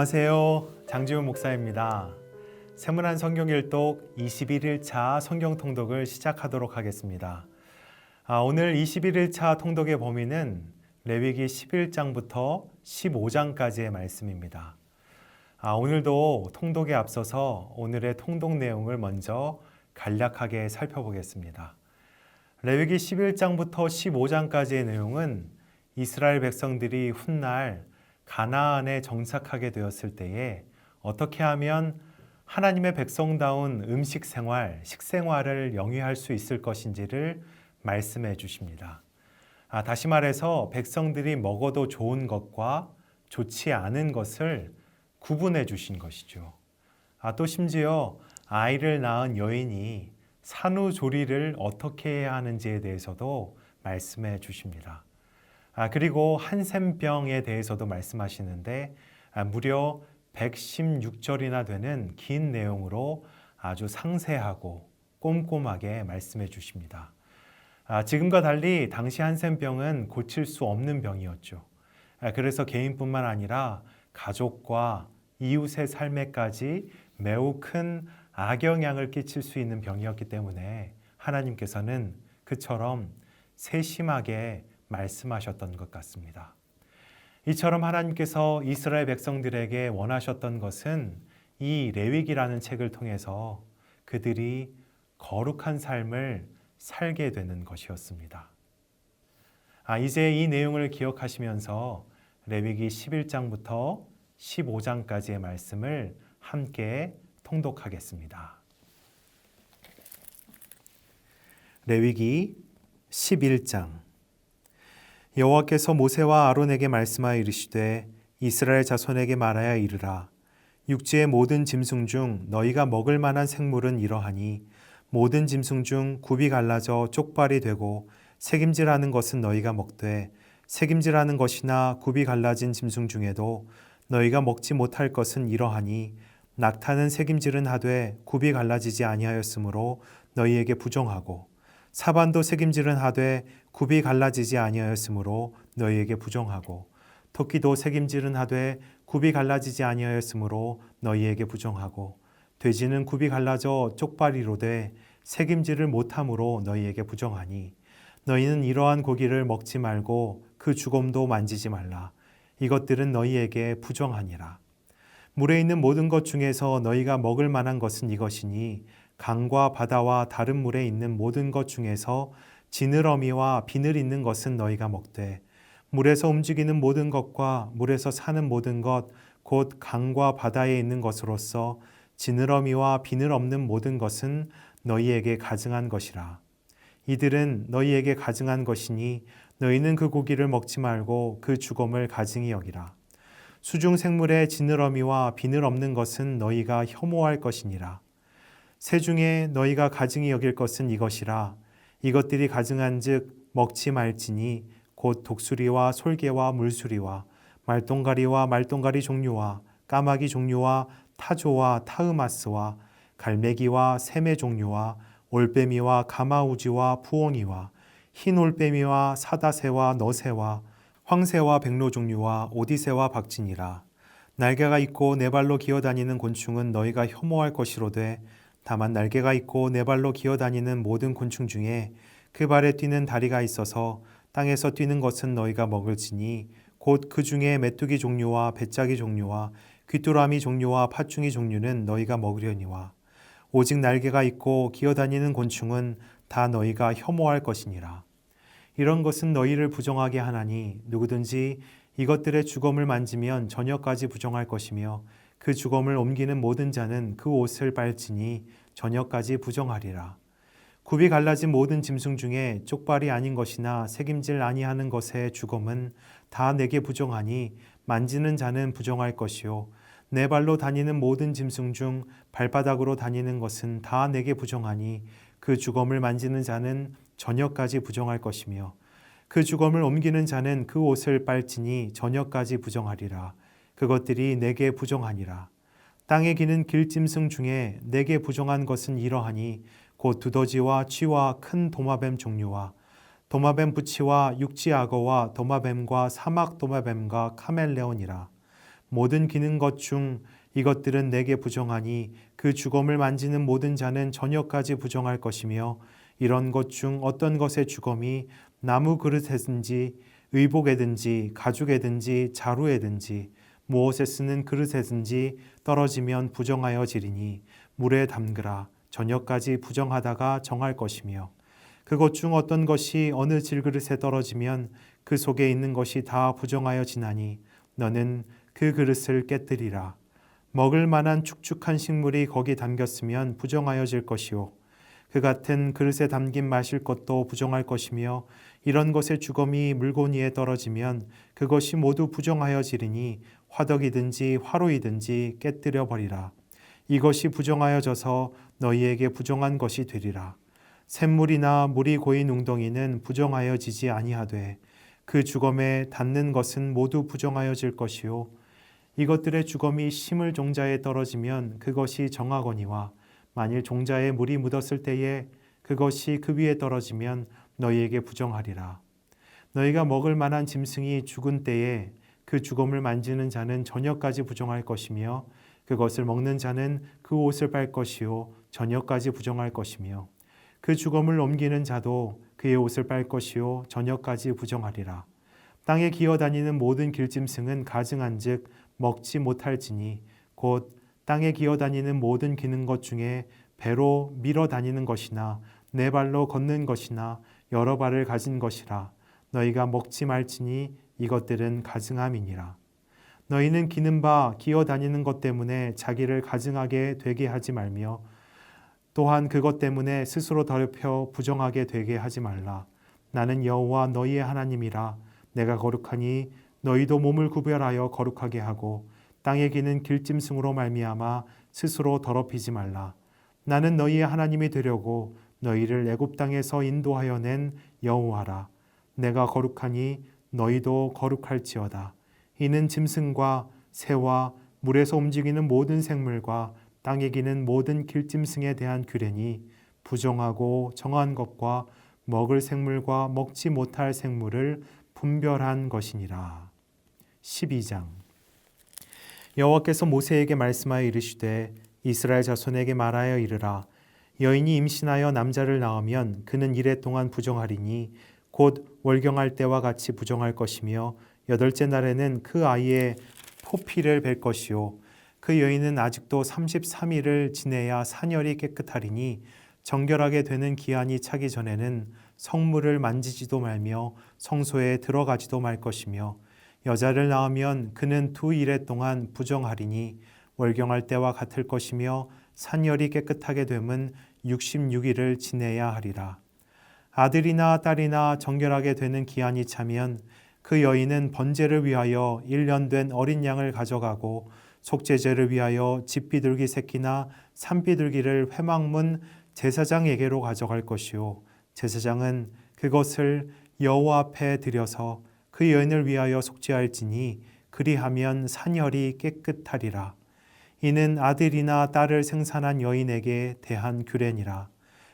안녕하세요. 장지훈 목사입니다. 세문안 성경일독 21일차 성경 통독을 시작하도록 하겠습니다. 오늘 21일차 통독의 범위는 레위기 11장부터 15장까지의 말씀입니다. 오늘도 통독에 앞서서 오늘의 통독 내용을 먼저 간략하게 살펴보겠습니다. 레위기 11장부터 15장까지의 내용은 이스라엘 백성들이 훗날 가나안에 정착하게 되었을 때에 어떻게 하면 하나님의 백성다운 음식 생활, 식생활을 영위할 수 있을 것인지를 말씀해 주십니다. 다시 말해서 백성들이 먹어도 좋은 것과 좋지 않은 것을 구분해 주신 것이죠. 또 심지어 아이를 낳은 여인이 산후조리를 어떻게 해야 하는지에 대해서도 말씀해 주십니다. 그리고 한센병에 대해서도 말씀하시는데 무려 116절이나 되는 긴 내용으로 아주 상세하고 꼼꼼하게 말씀해 주십니다. 지금과 달리 당시 한센병은 고칠 수 없는 병이었죠. 그래서 개인뿐만 아니라 가족과 이웃의 삶에까지 매우 큰 악영향을 끼칠 수 있는 병이었기 때문에 하나님께서는 그처럼 세심하게 말씀하셨던 것 같습니다. 이처럼 하나님께서 이스라엘 백성들에게 원하셨던 것은 이 레위기라는 책을 통해서 그들이 거룩한 삶을 살게 되는 것이었습니다. 이제 이 내용을 기억하시면서 레위기 11장부터 15장까지의 말씀을 함께 통독하겠습니다. 레위기 11장. 여호와께서 모세와 아론에게 말씀하여 이르시되 이스라엘 자손에게 말하여 이르라. 육지의 모든 짐승 중 너희가 먹을 만한 생물은 이러하니 모든 짐승 중 굽이 갈라져 쪽발이 되고 새김질하는 것은 너희가 먹되 새김질하는 것이나 굽이 갈라진 짐승 중에도 너희가 먹지 못할 것은 이러하니 낙타는 새김질은 하되 굽이 갈라지지 아니하였으므로 너희에게 부정하고 사반도 새김질은 하되 굽이 갈라지지 아니하였으므로 너희에게 부정하고 토끼도 새김질은 하되 굽이 갈라지지 아니하였으므로 너희에게 부정하고 돼지는 굽이 갈라져 쪽발이로되 새김질을 못함으로 너희에게 부정하니 너희는 이러한 고기를 먹지 말고 그 주검도 만지지 말라. 이것들은 너희에게 부정하니라. 물에 있는 모든 것 중에서 너희가 먹을 만한 것은 이것이니 강과 바다와 다른 물에 있는 모든 것 중에서 지느러미와 비늘 있는 것은 너희가 먹되 물에서 움직이는 모든 것과 물에서 사는 모든 것 곧 강과 바다에 있는 것으로서 지느러미와 비늘 없는 모든 것은 너희에게 가증한 것이라. 이들은 너희에게 가증한 것이니 너희는 그 고기를 먹지 말고 그 주검을 가증히 여기라. 수중 생물의 지느러미와 비늘 없는 것은 너희가 혐오할 것이니라. 새 중에 너희가 가증히 여길 것은 이것이라. 이것들이 가증한즉 먹지 말지니 곧 독수리와 솔개와 물수리와 말똥가리와 말똥가리 종류와 까마귀 종류와 타조와 타으마스와 갈매기와 새매 종류와 올빼미와 가마우지와 부엉이와 흰 올빼미와 사다새와 너새와 황새와 백로 종류와 오디새와 박진이라. 날개가 있고 네 발로 기어다니는 곤충은 너희가 혐오할 것이로되 다만 날개가 있고 네 발로 기어다니는 모든 곤충 중에 그 발에 뛰는 다리가 있어서 땅에서 뛰는 것은 너희가 먹을지니 곧 그 중에 메뚜기 종류와 배짜기 종류와 귀뚜라미 종류와 팥중이 종류는 너희가 먹으려니와 오직 날개가 있고 기어다니는 곤충은 다 너희가 혐오할 것이니라. 이런 것은 너희를 부정하게 하나니 누구든지 이것들의 주검을 만지면 저녁까지 부정할 것이며 그 주검을 옮기는 모든 자는 그 옷을 빨지니 저녁까지 부정하리라. 굽이 갈라진 모든 짐승 중에 쪽발이 아닌 것이나 새김질 아니하는 것의 주검은 다 내게 부정하니 만지는 자는 부정할 것이요 네 발로 다니는 모든 짐승 중 발바닥으로 다니는 것은 다 내게 부정하니 그 주검을 만지는 자는 저녁까지 부정할 것이며 그 주검을 옮기는 자는 그 옷을 빨지니 저녁까지 부정하리라. 그것들이 내게 부정하니라. 땅에 기는 길짐승 중에 내게 부정한 것은 이러하니 곧 두더지와 쥐와 큰 도마뱀 종류와 도마뱀 부치와 육지악어와 도마뱀과 사막 도마뱀과 카멜레온이라. 모든 기는 것 중 이것들은 내게 부정하니 그 주검을 만지는 모든 자는 저녁까지 부정할 것이며 이런 것 중 어떤 것의 주검이 나무 그릇에든지 의복에든지 가죽에든지 자루에든지 무엇에 쓰는 그릇에든지 떨어지면 부정하여지리니 물에 담그라. 저녁까지 부정하다가 정할 것이며 그것 중 어떤 것이 어느 질그릇에 떨어지면 그 속에 있는 것이 다 부정하여지나니 너는 그 그릇을 깨뜨리라. 먹을 만한 축축한 식물이 거기 담겼으면 부정하여질 것이요 그 같은 그릇에 담긴 마실 것도 부정할 것이며 이런 것의 주검이 물고니에 떨어지면 그것이 모두 부정하여지리니 화덕이든지 화로이든지 깨뜨려 버리라. 이것이 부정하여져서 너희에게 부정한 것이 되리라. 샘물이나 물이 고인 웅덩이는 부정하여지지 아니하되 그 주검에 닿는 것은 모두 부정하여질 것이요 이것들의 주검이 심을 종자에 떨어지면 그것이 정하거니와 만일 종자에 물이 묻었을 때에 그것이 그 위에 떨어지면 너희에게 부정하리라. 너희가 먹을 만한 짐승이 죽은 때에 그 주검을 만지는 자는 저녁까지 부정할 것이며 그것을 먹는 자는 그 옷을 빨 것이요 저녁까지 부정할 것이며 그 주검을 옮기는 자도 그의 옷을 빨 것이요 저녁까지 부정하리라. 땅에 기어다니는 모든 길짐승은 가증한즉 먹지 못할지니 곧 땅에 기어다니는 모든 기는 것 중에 배로 밀어 다니는 것이나 네 발로 걷는 것이나 여러 발을 가진 것이라. 너희가 먹지 말지니 이것들은 가증함이니라. 너희는 기는 바 기어다니는 것 때문에 자기를 가증하게 되게 하지 말며 또한 그것 때문에 스스로 더럽혀 부정하게 되게 하지 말라. 나는 여호와 너희의 하나님이라. 내가 거룩하니 너희도 몸을 구별하여 거룩하게 하고 땅에 기는 길짐승으로 말미암아 스스로 더럽히지 말라. 나는 너희의 하나님이 되려고 너희를 애굽 땅에서 인도하여 낸 여호와라. 내가 거룩하니 너희도 거룩할지어다. 이는 짐승과 새와 물에서 움직이는 모든 생물과 땅에 기는 모든 길짐승에 대한 규례니 부정하고 정한 것과 먹을 생물과 먹지 못할 생물을 분별한 것이니라. 12장 여호와께서 모세에게 말씀하여 이르시되 이스라엘 자손에게 말하여 이르라. 여인이 임신하여 남자를 낳으면 그는 이레 동안 부정하리니 곧 월경할 때와 같이 부정할 것이며 여덟째 날에는 그 아이의 포피를 뵐 것이요 그 여인은 아직도 33일을 지내야 산열이 깨끗하리니 정결하게 되는 기한이 차기 전에는 성물을 만지지도 말며 성소에 들어가지도 말 것이며 여자를 낳으면 그는 2일에 동안 부정하리니 월경할 때와 같을 것이며 산열이 깨끗하게 됨은 66일을 지내야 하리라. 아들이나 딸이나 정결하게 되는 기한이 차면 그 여인은 번제를 위하여 1년 된 어린 양을 가져가고 속죄제를 위하여 집비둘기 새끼나 산비둘기를 회막문 제사장에게로 가져갈 것이요 제사장은 그것을 여호와 앞에 드려서 그 여인을 위하여 속죄할지니 그리하면 산열이 깨끗하리라. 이는 아들이나 딸을 생산한 여인에게 대한 규례니라.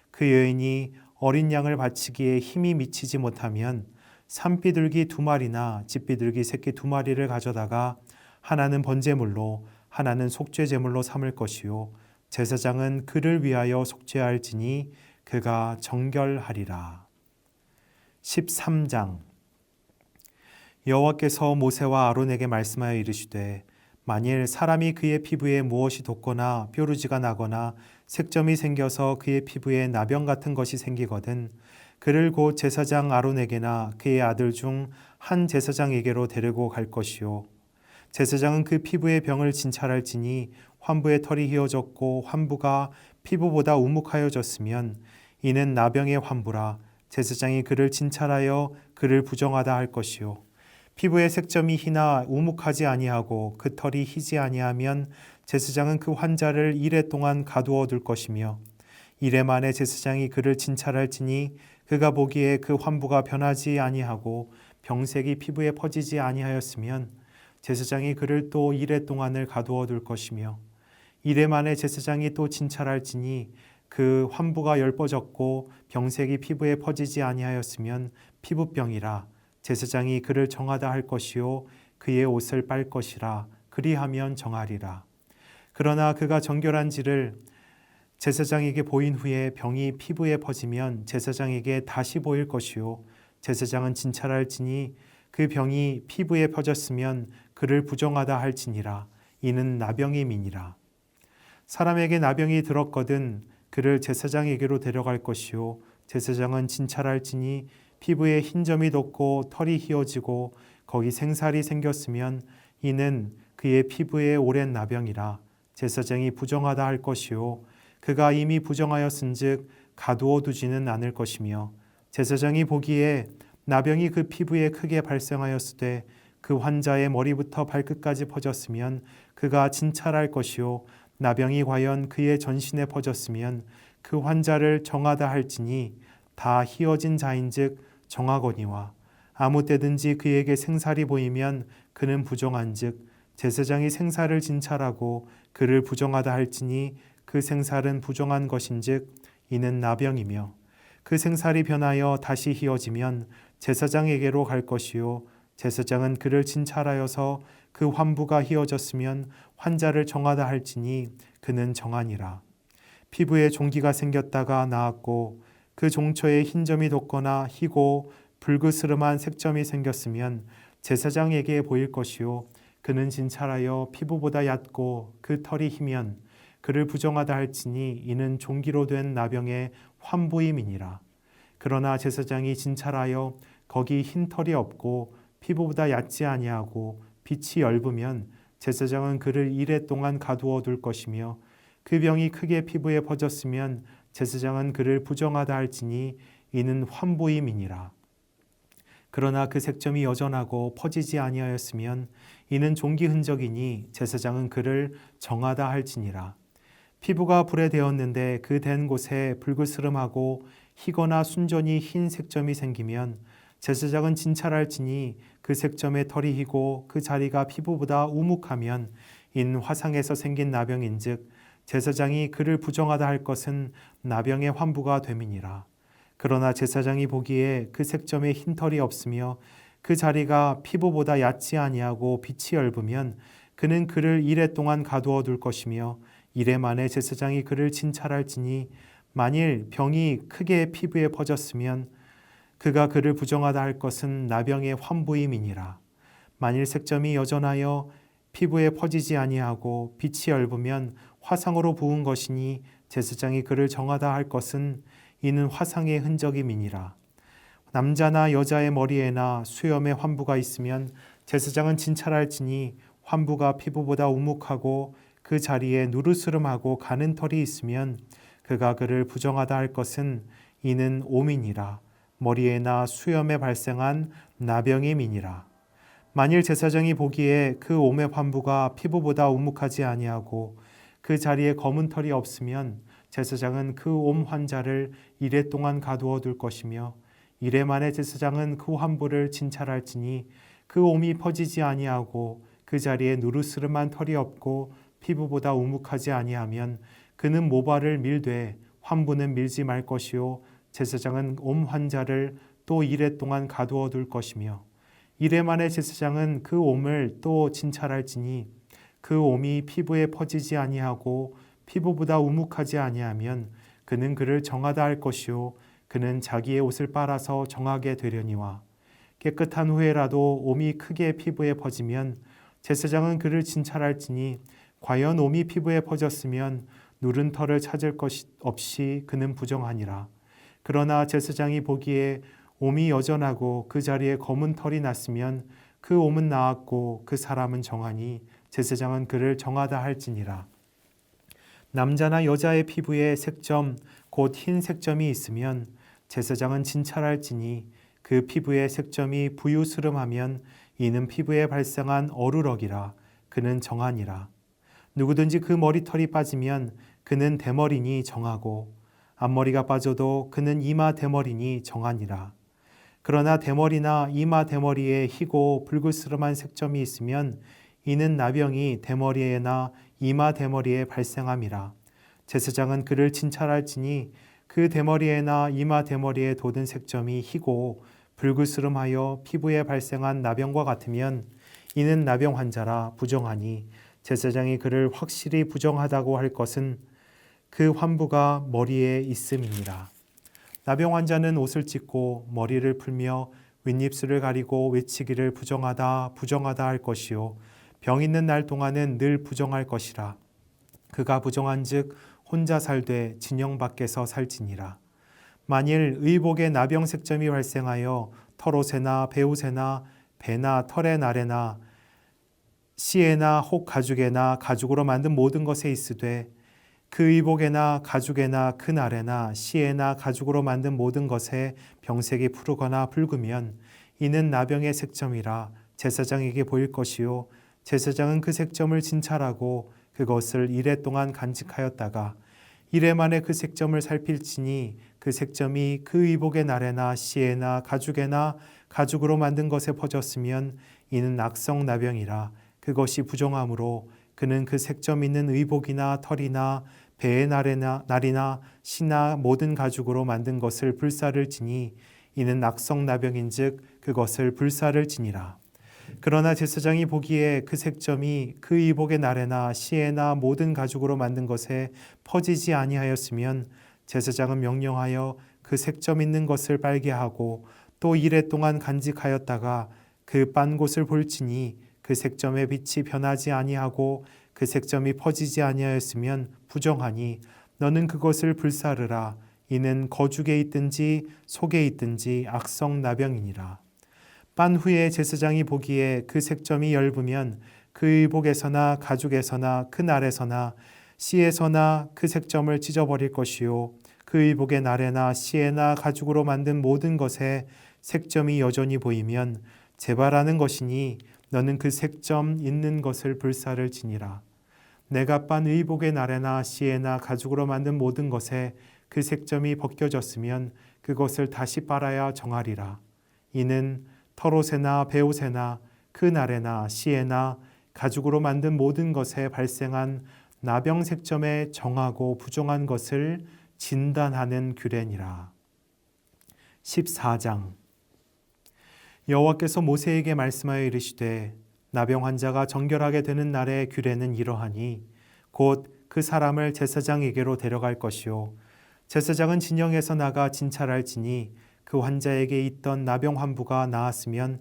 그 여인이 어린 양을 바치기에 힘이 미치지 못하면 산비둘기 2마리나 집비둘기 새끼 2마리를 가져다가 하나는 번제물로 하나는 속죄제물로 삼을 것이요 제사장은 그를 위하여 속죄할지니 그가 정결하리라. 13장 여호와께서 모세와 아론에게 말씀하여 이르시되 만일 사람이 그의 피부에 무엇이 돋거나 뾰루지가 나거나 색점이 생겨서 그의 피부에 나병 같은 것이 생기거든 그를 곧 제사장 아론에게나 그의 아들 중 한 제사장에게로 데리고 갈 것이요 제사장은 그 피부의 병을 진찰할지니 환부의 털이 휘어졌고 환부가 피부보다 우묵하여졌으면 이는 나병의 환부라. 제사장이 그를 진찰하여 그를 부정하다 할 것이요 피부의 색점이 희나 우묵하지 아니하고 그 털이 희지 아니하면 제사장은 그 환자를 이레 동안 가두어 둘 것이며 이레 만에 제사장이 그를 진찰할지니 그가 보기에 그 환부가 변하지 아니하고 병색이 피부에 퍼지지 아니하였으면 제사장이 그를 또 이레 동안을 가두어 둘 것이며 이레 만에 제사장이 또 진찰할지니 그 환부가 엷어졌고 병색이 피부에 퍼지지 아니하였으면 피부병이라 제사장이 그를 정하다 할 것이요 그의 옷을 빨 것이라 그리하면 정하리라. 그러나 그가 정결한지를 제사장에게 보인 후에 병이 피부에 퍼지면 제사장에게 다시 보일 것이요 제사장은 진찰할지니 그 병이 피부에 퍼졌으면 그를 부정하다 할지니라. 이는 나병임이니라. 사람에게 나병이 들었거든 그를 제사장에게로 데려갈 것이요 제사장은 진찰할지니 피부에 흰 점이 돋고 털이 휘어지고 거기 생살이 생겼으면 이는 그의 피부에 오랜 나병이라. 제사장이 부정하다 할 것이요 그가 이미 부정하였은즉 가두어 두지는 않을 것이며 제사장이 보기에 나병이 그 피부에 크게 발생하였으되 그 환자의 머리부터 발끝까지 퍼졌으면 그가 진찰할 것이요 나병이 과연 그의 전신에 퍼졌으면 그 환자를 정하다 할지니 다 희어진 자인즉 정하거니와 아무 때든지 그에게 생살이 보이면 그는 부정한즉 제사장이 생살을 진찰하고 그를 부정하다 할지니 그 생살은 부정한 것인즉 이는 나병이며 그 생살이 변하여 다시 희어지면 제사장에게로 갈 것이요 제사장은 그를 진찰하여서 그 환부가 희어졌으면 환자를 정하다 할지니 그는 정하니라. 피부에 종기가 생겼다가 나았고 그 종초에 흰 점이 돋거나 희고 불그스름한 색점이 생겼으면 제사장에게 보일 것이요 그는 진찰하여 피부보다 얕고 그 털이 희면 그를 부정하다 할지니 이는 종기로 된 나병의 환부임이니라. 그러나 제사장이 진찰하여 거기 흰 털이 없고 피부보다 얕지 아니하고 빛이 엷으면 제사장은 그를 이레 동안 가두어 둘 것이며 그 병이 크게 피부에 퍼졌으면 제사장은 그를 부정하다 할지니 이는 환부임이니라. 그러나 그 색점이 여전하고 퍼지지 아니하였으면 이는 종기 흔적이니 제사장은 그를 정하다 할지니라. 피부가 불에 데었는데 그 댄 곳에 불그스름하고 희거나 순전히 흰 색점이 생기면 제사장은 진찰할지니 그 색점에 털이 희고 그 자리가 피부보다 우묵하면 인 화상에서 생긴 나병인즉 제사장이 그를 부정하다 할 것은 나병의 환부가 됨이니라. 그러나 제사장이 보기에 그 색점에 흰 털이 없으며 그 자리가 피부보다 얕지 아니하고 빛이 엷으면 그는 그를 이레 동안 가두어 둘 것이며 이레 만에 제사장이 그를 진찰할지니 만일 병이 크게 피부에 퍼졌으면 그가 그를 부정하다 할 것은 나병의 환부임이니라. 만일 색점이 여전하여 피부에 퍼지지 아니하고 빛이 엷으면 화상으로 부은 것이니 제사장이 그를 정하다 할 것은 이는 화상의 흔적임이니라. 남자나 여자의 머리에나 수염에 환부가 있으면 제사장은 진찰할지니 환부가 피부보다 우묵하고 그 자리에 누르스름하고 가는 털이 있으면 그가 그를 부정하다 할 것은 이는 오민이라. 머리에나 수염에 발생한 나병임이니라. 만일 제사장이 보기에 그 옴의 환부가 피부보다 우묵하지 아니하고 그 자리에 검은 털이 없으면 제사장은 그 옴 환자를 이레 동안 가두어 둘 것이며 이레 만에 제사장은 그 환부를 진찰할지니 그 옴이 퍼지지 아니하고 그 자리에 누르스름한 털이 없고 피부보다 우묵하지 아니하면 그는 모발을 밀되 환부는 밀지 말 것이요 제사장은 옴 환자를 또 이레 동안 가두어 둘 것이며 이레 만에 제사장은 그 옴을 또 진찰할지니 그 옴이 피부에 퍼지지 아니하고 피부보다 우묵하지 아니하면 그는 그를 정하다 할 것이요 그는 자기의 옷을 빨아서 정하게 되려니와 깨끗한 후에라도 옴이 크게 피부에 퍼지면 제사장은 그를 진찰할지니 과연 옴이 피부에 퍼졌으면 누른 털을 찾을 것 없이 그는 부정하니라. 그러나 제사장이 보기에 옴이 여전하고 그 자리에 검은 털이 났으면 그 옴은 나았고 그 사람은 정하니 제사장은 그를 정하다 할지니라. 남자나 여자의 피부에 색점 곧 흰 색점이 있으면 제사장은 진찰할지니 그 피부에 색점이 부유스름하면 이는 피부에 발생한 어루럭이라. 그는 정하니라. 누구든지 그 머리털이 빠지면 그는 대머리니 정하고 앞머리가 빠져도 그는 이마 대머리니 정하니라. 그러나 대머리나 이마 대머리에 희고 불그스름한 색점이 있으면 이는 나병이 대머리에나 이마 대머리에 발생함이라. 제사장은 그를 진찰할지니 그 대머리에나 이마 대머리에 돋은 색점이 희고 불그스름하여 피부에 발생한 나병과 같으면 이는 나병 환자라 부정하니 제사장이 그를 확실히 부정하다고 할 것은 그 환부가 머리에 있음이니라. 나병 환자는 옷을 찢고 머리를 풀며 윗입술을 가리고 외치기를 부정하다 부정하다 할 것이요 병 있는 날 동안은 늘 부정할 것이라. 그가 부정한즉 혼자 살되 진영 밖에서 살지니라. 만일 의복에 나병 색점이 발생하여 털옷에나 배옷에나 배나 털의 날에나 씨에나 혹 가죽에나 가죽으로 만든 모든 것에 있으되 그 의복에나 가죽에나 그 날에나 씨에나 가죽으로 만든 모든 것에 병색이 푸르거나 붉으면 이는 나병의 색점이라 제사장에게 보일 것이요 제사장은 그 색점을 진찰하고 그것을 이레 동안 간직하였다가 이레 만에 그 색점을 살필지니 그 색점이 그 의복의 날에나 씨에나 가죽에나 가죽으로 만든 것에 퍼졌으면 이는 악성 나병이라. 그것이 부정함으로 그는 그 색점 있는 의복이나 털이나 배의 날이나 씨나 모든 가죽으로 만든 것을 불사를 지니 이는 악성 나병인즉 그것을 불사를 지니라. 그러나 제사장이 보기에 그 색점이 그 의복의 날에나 씨에나 모든 가죽으로 만든 것에 퍼지지 아니하였으면 제사장은 명령하여 그 색점 있는 것을 빨게 하고 또 이레 동안 간직하였다가 그 빤 곳을 볼지니 그 색점의 빛이 변하지 아니하고 그 색점이 퍼지지 아니하였으면 부정하니 너는 그것을 불사르라. 이는 거죽에 있든지 속에 있든지 악성 나병이니라. 빤 후에 제사장이 보기에 그 색점이 엷으면 그 의복에서나 가죽에서나 그 날에서나 씨에서나 그 색점을 찢어버릴 것이요 그 의복의 날에나 씨에나 가죽으로 만든 모든 것에 색점이 여전히 보이면 재발하는 것이니 너는 그 색점 있는 것을 불사를 지니라. 내가 빤 의복의 날에나 씨에나 가죽으로 만든 모든 것에 그 색점이 벗겨졌으면 그것을 다시 빨아야 정하리라. 이는 털옷에나 배옷에나 그 날에나 씨에나 가죽으로 만든 모든 것에 발생한 나병 색점에 정하고 부정한 것을 진단하는 규례니라. 14장 여호와께서 모세에게 말씀하여 이르시되 나병 환자가 정결하게 되는 날의 규례는 이러하니 곧 그 사람을 제사장에게로 데려갈 것이요 제사장은 진영에서 나가 진찰할지니 그 환자에게 있던 나병 환부가 나았으면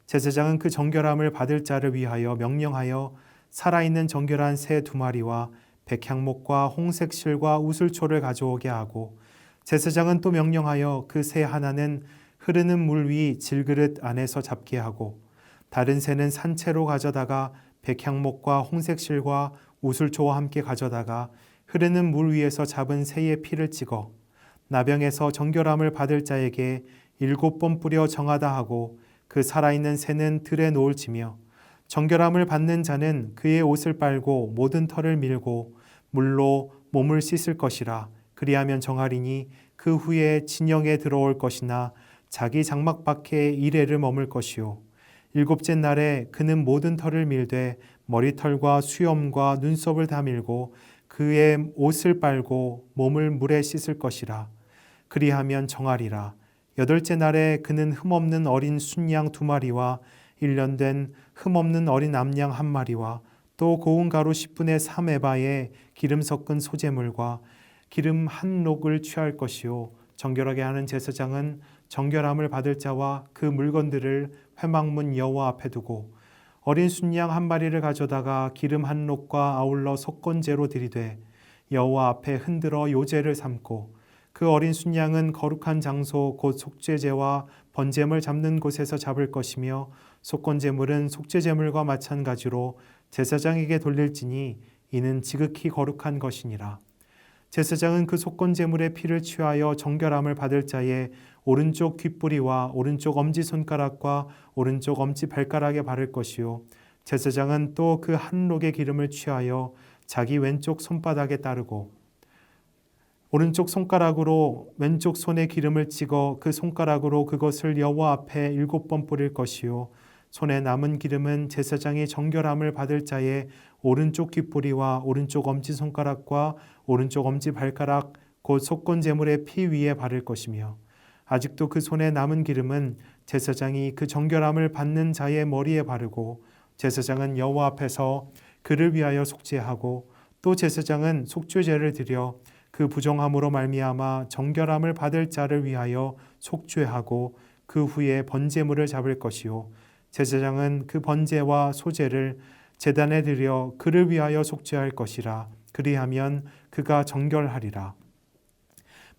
제사장은 그 정결함을 받을 자를 위하여 명령하여 살아있는 정결한 새 2마리와 백향목과 홍색 실과 우슬초를 가져오게 하고 제사장은 또 명령하여 그 새 하나는 흐르는 물 위 질그릇 안에서 잡게 하고 다른 새는 산채로 가져다가 백향목과 홍색 실과 우슬초와 함께 가져다가 흐르는 물 위에서 잡은 새의 피를 찍어 나병에서 정결함을 받을 자에게 7번 뿌려 정하다 하고 그 살아있는 새는 들에 놓을지며 정결함을 받는 자는 그의 옷을 빨고 모든 털을 밀고 물로 몸을 씻을 것이라. 그리하면 정하리니 그 후에 진영에 들어올 것이나 자기 장막 밖에 이레를 머물 것이요 7째 날에 그는 모든 털을 밀되 머리털과 수염과 눈썹을 다 밀고 그의 옷을 빨고 몸을 물에 씻을 것이라. 그리하면 정하리라. 8째 날에 그는 흠없는 어린 순양 2마리와 1년 된 흠없는 어린 암양 1마리와 또 고운 가루 10분의 3에바에 기름 섞은 소재물과 기름 1녹을 취할 것이요 정결하게 하는 제사장은 정결함을 받을 자와 그 물건들을 회막문 여호와 앞에 두고 어린 순양 1마리를 가져다가 기름 1녹과 아울러 속건제로 드리되 여호와 앞에 흔들어 요제를 삼고 그 어린 순양은 거룩한 장소 곧 속죄제와 번제물 잡는 곳에서 잡을 것이며 속건제물은 속죄제물과 마찬가지로 제사장에게 돌릴지니 이는 지극히 거룩한 것이니라. 제사장은 그 속건제물의 피를 취하여 정결함을 받을 자의 오른쪽 귓뿌리와 오른쪽 엄지손가락과 오른쪽 엄지발가락에 바를 것이요 제사장은 또 그 1녹의 기름을 취하여 자기 왼쪽 손바닥에 따르고 오른쪽 손가락으로 왼쪽 손에 기름을 찍어 그 손가락으로 그것을 여호와 앞에 7번 뿌릴 것이요 손에 남은 기름은 제사장이 정결함을 받을 자의 오른쪽 귓뿌리와 오른쪽 엄지손가락과 오른쪽 엄지발가락 곧 속건제물의 피 위에 바를 것이며 아직도 그 손에 남은 기름은 제사장이 그 정결함을 받는 자의 머리에 바르고 제사장은 여호와 앞에서 그를 위하여 속죄하고 또 제사장은 속죄제를 드려 그 부정함으로 말미암아 정결함을 받을 자를 위하여 속죄하고 그 후에 번제물을 잡을 것이요 제사장은 그 번제와 소제를 제단에 드려 그를 위하여 속죄할 것이라. 그리하면 그가 정결하리라.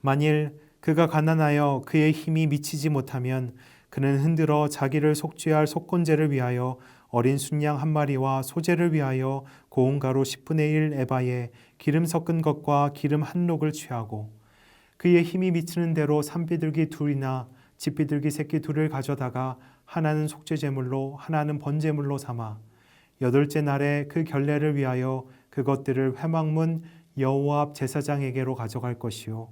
만일 그가 가난하여 그의 힘이 미치지 못하면 그는 흔들어 자기를 속죄할 속건제를 위하여 어린 순양 한 마리와 소제를 위하여 고운 가루 10분의 1 에바에 기름 섞은 것과 기름 한 록을 취하고 그의 힘이 미치는 대로 산비둘기 둘이나 집비둘기 새끼 둘을 가져다가 하나는 속죄제물로 하나는 번제물로 삼아 여덟째 날에 그 결례를 위하여 그것들을 회막문 여호와 앞 제사장에게로 가져갈 것이요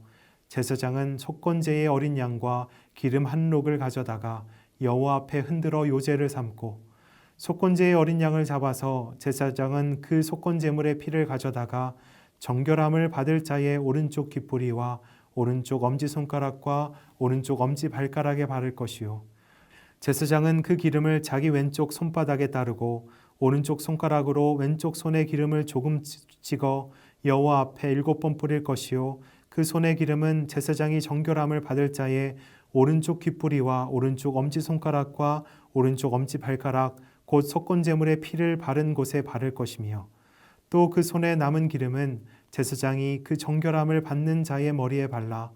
제사장은 속건제의 어린 양과 기름 한 록을 가져다가 여호와 앞에 흔들어 요제를 삼고 속건제의 어린 양을 잡아서 제사장은 그 속건제물의 피를 가져다가 정결함을 받을 자의 오른쪽 귓뿌리와 오른쪽 엄지손가락과 오른쪽 엄지발가락에 바를 것이요 제사장은 그 기름을 자기 왼쪽 손바닥에 따르고 오른쪽 손가락으로 왼쪽 손에 기름을 조금 찍어 여호와 앞에 7번 뿌릴 것이요 그 손의 기름은 제사장이 정결함을 받을 자의 오른쪽 귓뿌리와 오른쪽 엄지손가락과 오른쪽 엄지발가락 곧 속건제물의 피를 바른 곳에 바를 것이며 또 그 손에 남은 기름은 제사장이 그 정결함을 받는 자의 머리에 발라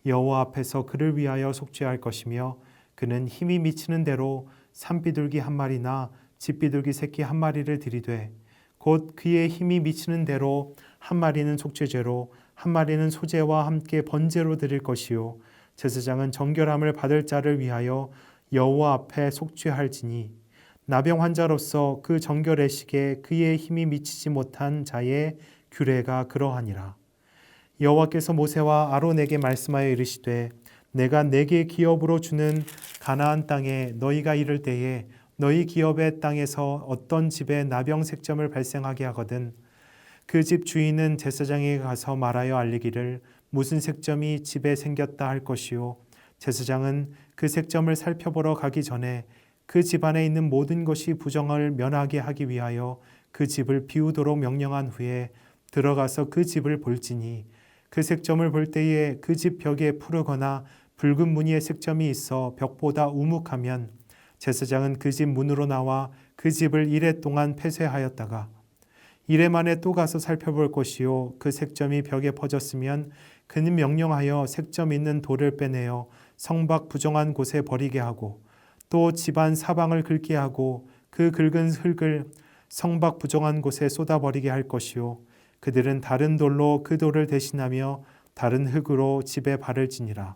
여호와 앞에서 그를 위하여 속죄할 것이며 그는 힘이 미치는 대로 산비둘기 한 마리나 집비둘기 새끼 한 마리를 들이되 곧 그의 힘이 미치는 대로 한 마리는 속죄제로 한 마리는 소제와 함께 번제로 드릴 것이요 제사장은 정결함을 받을 자를 위하여 여호와 앞에 속죄할지니 나병 환자로서 그 정결의 시기에 그의 힘이 미치지 못한 자의 규례가 그러하니라. 여호와께서 모세와 아론에게 말씀하여 이르시되 내가 내게 기업으로 주는 가나안 땅에 너희가 이를 때에 너희 기업의 땅에서 어떤 집에 나병 색점을 발생하게 하거든 그 집 주인은 제사장에게 가서 말하여 알리기를 무슨 색점이 집에 생겼다 할 것이요 제사장은 그 색점을 살펴보러 가기 전에 그 집 안에 있는 모든 것이 부정을 면하게 하기 위하여 그 집을 비우도록 명령한 후에 들어가서 그 집을 볼지니 그 색점을 볼 때에 그 집 벽에 푸르거나 붉은 무늬의 색점이 있어 벽보다 우묵하면 제사장은 그 집 문으로 나와 그 집을 이레 동안 폐쇄하였다가 이레 만에 또 가서 살펴볼 것이요 그 색점이 벽에 퍼졌으면 그는 명령하여 색점 있는 돌을 빼내어 성박 부정한 곳에 버리게 하고 또 집안 사방을 긁게 하고 그 긁은 흙을 성박 부정한 곳에 쏟아버리게 할 것이요 그들은 다른 돌로 그 돌을 대신하며 다른 흙으로 집에 바를지니라.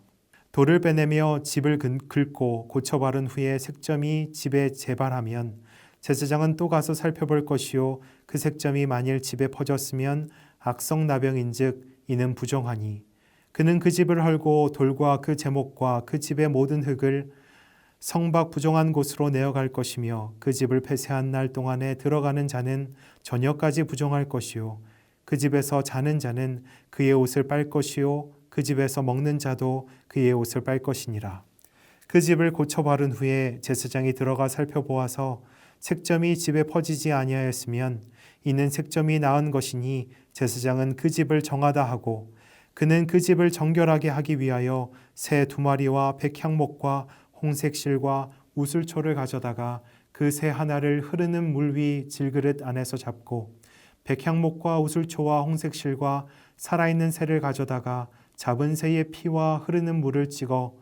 돌을 빼내며 집을 긁고 고쳐 바른 후에 색점이 집에 재발하면 제사장은 또 가서 살펴볼 것이요 그 색점이 만일 집에 퍼졌으면 악성나병인즉 이는 부정하니 그는 그 집을 헐고 돌과 그 제목과 그 집의 모든 흙을 성박 부정한 곳으로 내어갈 것이며 그 집을 폐쇄한 날 동안에 들어가는 자는 저녁까지 부정할 것이요 그 집에서 자는 자는 그의 옷을 빨 것이요 그 집에서 먹는 자도 그의 옷을 빨 것이니라. 그 집을 고쳐 바른 후에 제사장이 들어가 살펴보아서 색점이 집에 퍼지지 아니하였으면 이는 색점이 나은 것이니 제사장은 그 집을 정하다 하고 그는 그 집을 정결하게 하기 위하여 새 2마리와 백향목과 홍색 실과 우슬초를 가져다가 그 새 하나를 흐르는 물 위 질그릇 안에서 잡고 백향목과 우슬초와 홍색 실과 살아있는 새를 가져다가 잡은 새의 피와 흐르는 물을 찍어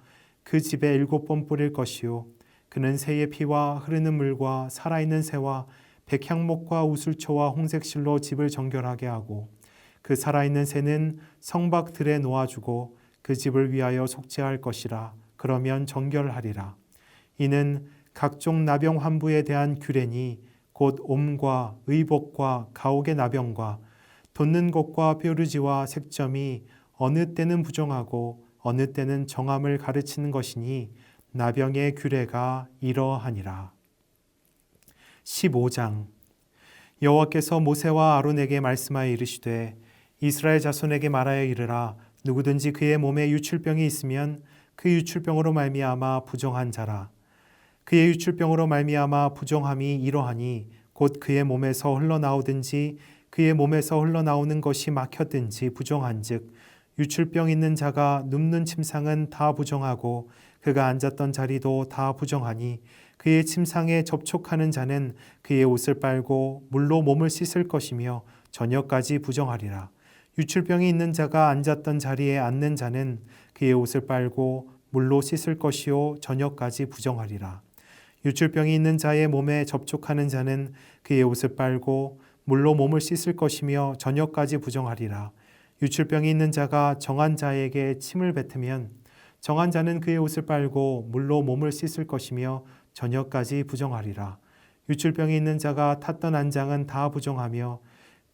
그 집에 7번 뿌릴 것이요 그는 새의 피와 흐르는 물과 살아있는 새와 백향목과 우슬초와 홍색 실로 집을 정결하게 하고 그 살아있는 새는 성박 들에 놓아주고 그 집을 위하여 속죄할 것이라. 그러면 정결하리라. 이는 각종 나병 환부에 대한 규례니 곧 옴과 의복과 가옥의 나병과 돋는 것과 뾰루지와 색점이 어느 때는 부정하고 어느 때는 정함을 가르치는 것이니 나병의 규례가 이러하니라. 15장 여호와께서 모세와 아론에게 말씀하여 이르시되 이스라엘 자손에게 말하여 이르라. 누구든지 그의 몸에 유출병이 있으면 그 유출병으로 말미암아 부정한 자라. 그의 유출병으로 말미암아 부정함이 이러하니 곧 그의 몸에서 흘러나오든지 그의 몸에서 흘러나오는 것이 막혔든지 부정한즉 유출병 있는 자가 눕는 침상은 다 부정하고 그가 앉았던 자리도 다 부정하니 그의 침상에 접촉하는 자는 그의 옷을 빨고 물로 몸을 씻을 것이며 저녁까지 부정하리라. 유출병이 있는 자가 앉았던 자리에 앉는 자는 그의 옷을 빨고 물로 씻을 것이요 저녁까지 부정하리라. 유출병이 있는 자의 몸에 접촉하는 자는 그의 옷을 빨고 물로 몸을 씻을 것이며 저녁까지 부정하리라. 유출병이 있는 자가 정한 자에게 침을 뱉으면 정한 자는 그의 옷을 빨고 물로 몸을 씻을 것이며 저녁까지 부정하리라. 유출병이 있는 자가 탔던 안장은 다 부정하며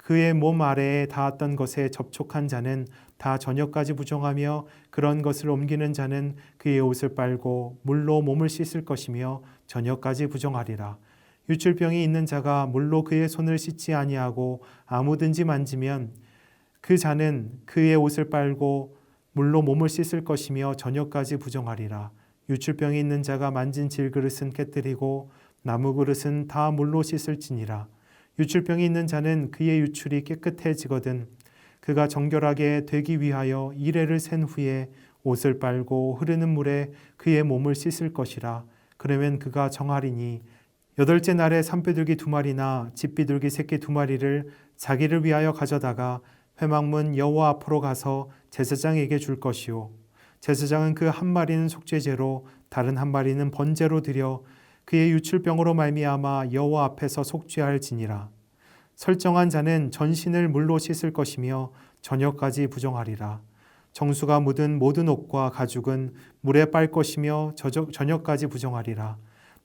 그의 몸 아래에 닿았던 것에 접촉한 자는 다 저녁까지 부정하며 그런 것을 옮기는 자는 그의 옷을 빨고 물로 몸을 씻을 것이며 저녁까지 부정하리라. 유출병이 있는 자가 물로 그의 손을 씻지 아니하고 아무든지 만지면 그 자는 그의 옷을 빨고 물로 몸을 씻을 것이며 저녁까지 부정하리라. 유출병이 있는 자가 만진 질그릇은 깨뜨리고 나무 그릇은 다 물로 씻을지니라. 유출병이 있는 자는 그의 유출이 깨끗해지거든 그가 정결하게 되기 위하여 이레를 센 후에 옷을 빨고 흐르는 물에 그의 몸을 씻을 것이라. 그러면 그가 정하리니 여덟째 날에 산비둘기 2마리나 집비둘기 새끼 2마리를 자기를 위하여 가져다가 회막문 여호와 앞으로 가서 제사장에게 줄 것이요 제사장은 그 한 마리는 속죄제로 다른 한 마리는 번제로 드려 그의 유출병으로 말미암아 여호와 앞에서 속죄할지니라. 설정한 자는 전신을 물로 씻을 것이며 저녁까지 부정하리라. 정수가 묻은 모든 옷과 가죽은 물에 빨 것이며 저녁까지 부정하리라.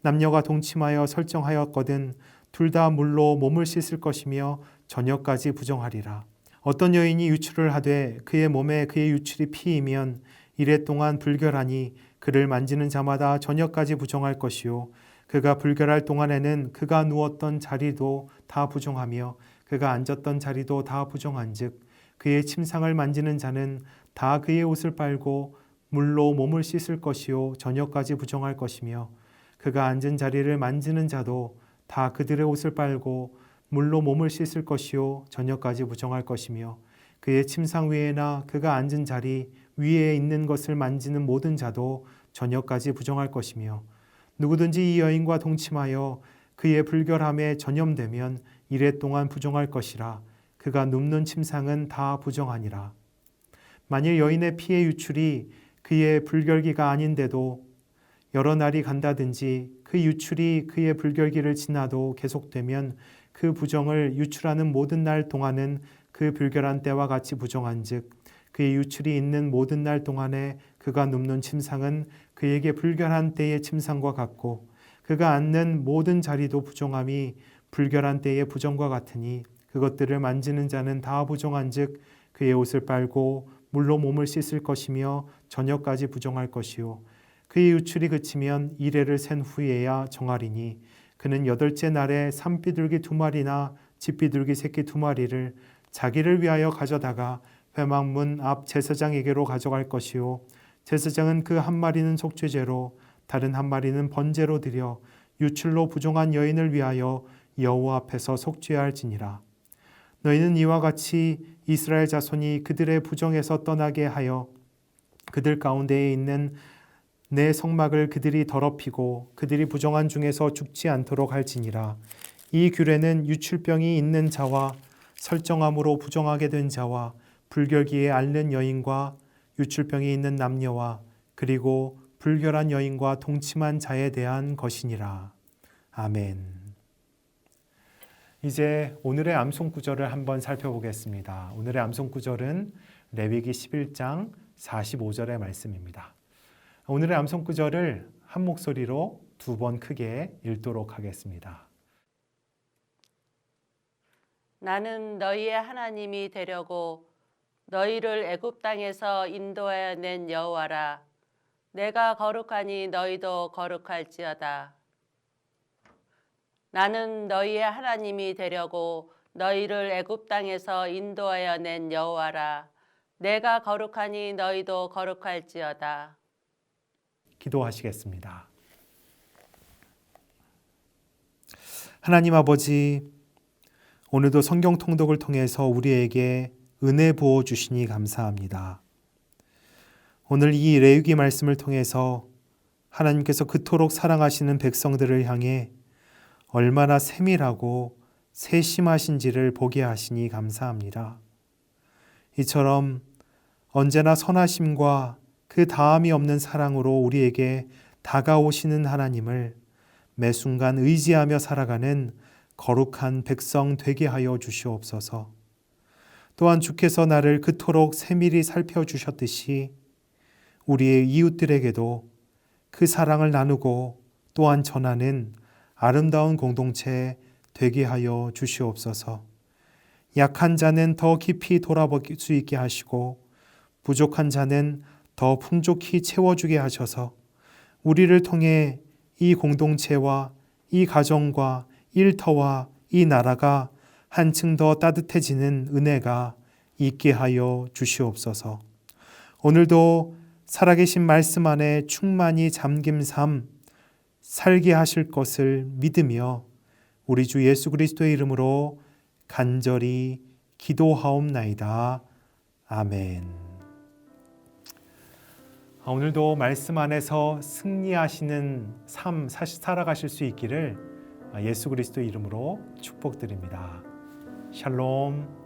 남녀가 동침하여 설정하였거든 둘 다 물로 몸을 씻을 것이며 저녁까지 부정하리라. 어떤 여인이 유출을 하되 그의 몸에 그의 유출이 피이면 이레 동안 불결하니 그를 만지는 자마다 저녁까지 부정할 것이요 그가 불결할 동안에는 그가 누웠던 자리도 다 부정하며 그가 앉았던 자리도 다 부정한즉 그의 침상을 만지는 자는 다 그의 옷을 빨고 물로 몸을 씻을 것이요 저녁까지 부정할 것이며 그가 앉은 자리를 만지는 자도 다 그들의 옷을 빨고 물로 몸을 씻을 것이요 저녁까지 부정할 것이며 그의 침상 위에나 그가 앉은 자리 위에 있는 것을 만지는 모든 자도 저녁까지 부정할 것이며 누구든지 이 여인과 동침하여 그의 불결함에 전염되면 이레 동안 부정할 것이라. 그가 눕는 침상은 다 부정하니라. 만일 여인의 피의 유출이 그의 불결기가 아닌데도 여러 날이 간다든지 그 유출이 그의 불결기를 지나도 계속되면 그 부정을 유출하는 모든 날 동안은 그 불결한 때와 같이 부정한즉 그의 유출이 있는 모든 날 동안에 그가 눕는 침상은 그에게 불결한 때의 침상과 같고 그가 앉는 모든 자리도 부정함이 불결한 때의 부정과 같으니 그것들을 만지는 자는 다 부정한즉 그의 옷을 빨고 물로 몸을 씻을 것이며 저녁까지 부정할 것이요 그의 유출이 그치면 이레를 센 후에야 정하리니 그는 여덟째 날에 산비둘기 2마리나 집비둘기 새끼 2마리를 자기를 위하여 가져다가 회막문 앞 제사장에게로 가져갈 것이요 제사장은 그 한 마리는 속죄제로 다른 한 마리는 번제로 드려 유출로 부정한 여인을 위하여 여호와 앞에서 속죄할지니라. 너희는 이와 같이 이스라엘 자손이 그들의 부정에서 떠나게 하여 그들 가운데에 있는 내 성막을 그들이 더럽히고 그들이 부정한 중에서 죽지 않도록 할지니라. 이 규례는 유출병이 있는 자와 설정함으로 부정하게 된 자와 불결기에 앓는 여인과 유출병이 있는 남녀와 그리고 불결한 여인과 동침한 자에 대한 것이니라. 아멘. 이제 오늘의 암송 구절을 한번 살펴보겠습니다. 오늘의 암송 구절은 레위기 11장 45절의 말씀입니다. 오늘의 암송 구절을 한 목소리로 2번 크게 읽도록 하겠습니다. 나는 너희의 하나님이 되려고 너희를 애굽 땅에서 인도하여 낸 여호와라. 내가 거룩하니 너희도 거룩할지어다. 나는 너희의 하나님이 되려고 너희를 애굽 땅에서 인도하여 낸 여호와라. 내가 거룩하니 너희도 거룩할지어다. 기도하시겠습니다. 하나님 아버지, 오늘도 성경 통독을 통해서 우리에게 은혜 부어 주시니 감사합니다. 오늘 이 레위기 말씀을 통해서 하나님께서 그토록 사랑하시는 백성들을 향해 얼마나 세밀하고 세심하신지를 보게 하시니 감사합니다. 이처럼 언제나 선하심과 그 다함이 없는 사랑으로 우리에게 다가오시는 하나님을 매 순간 의지하며 살아가는 거룩한 백성 되게 하여 주시옵소서. 또한 주께서 나를 그토록 세밀히 살펴주셨듯이 우리의 이웃들에게도 그 사랑을 나누고 또한 전하는 아름다운 공동체 되게 하여 주시옵소서. 약한 자는 더 깊이 돌아볼 수 있게 하시고 부족한 자는 더 풍족히 채워주게 하셔서 우리를 통해 이 공동체와 이 가정과 일터와 이 나라가 한층 더 따뜻해지는 은혜가 있게 하여 주시옵소서. 오늘도 살아계신 말씀 안에 충만히 잠김 삶 살게 하실 것을 믿으며 우리 주 예수 그리스도의 이름으로 간절히 기도하옵나이다. 아멘. 오늘도 말씀 안에서 승리하시는 삶 살아가실 수 있기를 예수 그리스도의 이름으로 축복드립니다. 샬롬.